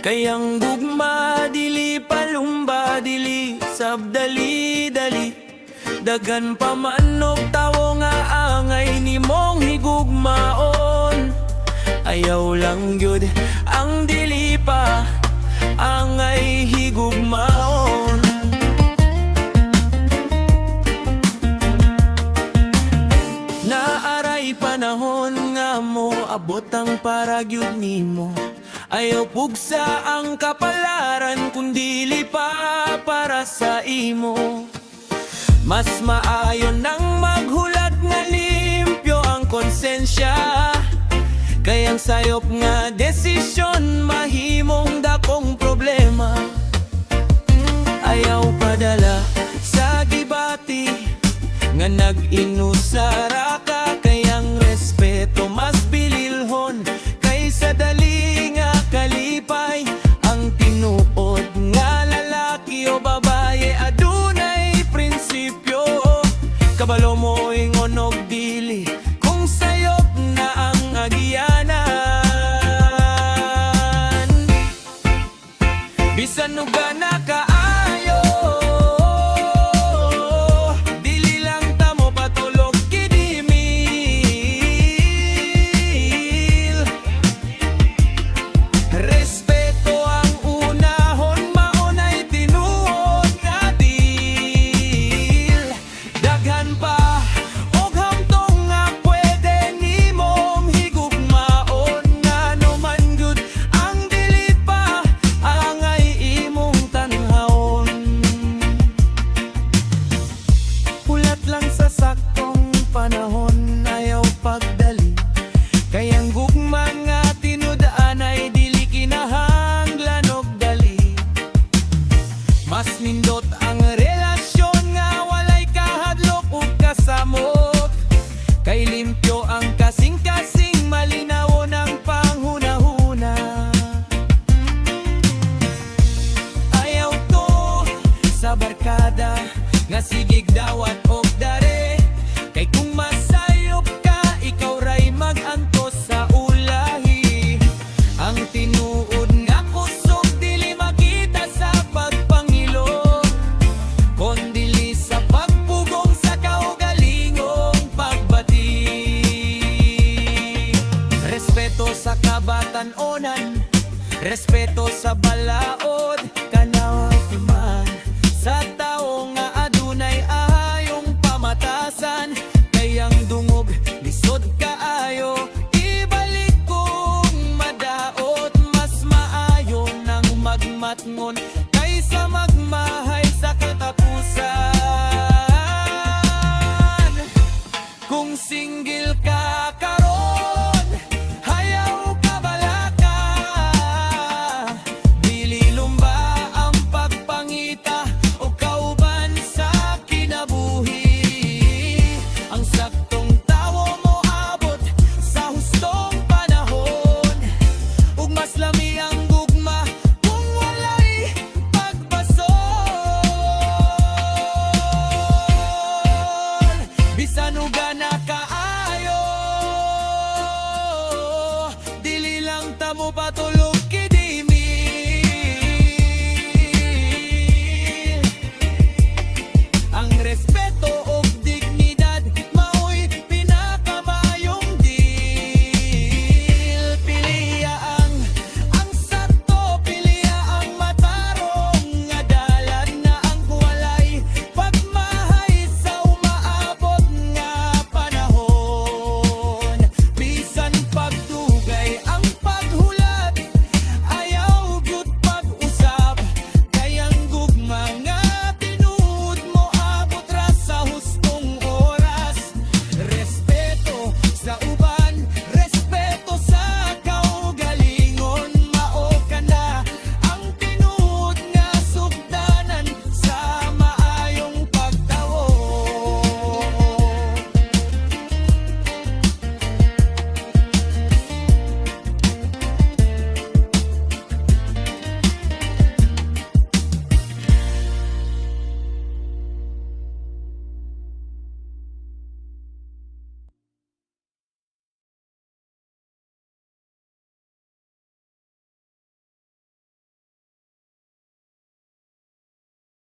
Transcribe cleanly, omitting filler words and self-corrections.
Kayang gugma dili palumba dili sabdali-dali. Dagan pa manok tawo nga angay nimong higugmaon. Ayaw lang gyud ang dili pa angay higugmaon. Naaray panahon nga mo abot ang paragyud nimo. Ayaw pugsa ang kapalaran kundili pa para sa imo. Mas maayon nang maghulat nga limpyo ang konsensya. Kayang sayop nga desisyon mahimong dakong problema. Ayaw padala sa gibati nga nag-inusara ka. Kayang respeto mas bililhon kaysa dali nga kalipay. Ang tinuod nga lalaki o babaye adunay prinsipyo. Kabalo mo ingon og dili kung sayop na ang agyanan. Bisan uga na kaayo dili lang tamo patulog kidimil. Respeto ang unahon maunay tinuod nga dil. Daghan pa og hamtong nga pwede nimong higugmaon. Ngano man gyud ang dili pa angay imong tanhawon. Hulat lang sa saktong panahon ayaw pagdali. Kayang gugma nga tinudaan ay dili kinahanglan og dali. Mas nindot ang relasyon nga walay kahadlok ug kasamot. Kay limpyo ang kasing-kasing malinawon ang panghunahuna. Ayaw to sa barkada nga sigig dawat og dare. Kay kung masayop ka ikaw ray mag-antos sa ulahi. Ang tinuod nga kusog dili makita sa pagpangilog, kondili sa pagpugong sa kaugalingong pagbati. Respeto sa kabatan-onan, respeto sa balaod, kanaw man sa tao nga adunay ahayong pamatasan. Kayang dungog lisod kaayo ibalik kung madaot. Mas maayo nang magmatngon kaysa magmahay sa katapusan. Kung single ka karon hayaw ka balaka. Dili lumba ang pagpangita o kauban sa kinabuhi. Ang saktong tawo mo abot sa hustong panahon. Ug mas lami ang gugma kung walay pagbason. Bisan uga na kaayo dili lang tamo patulog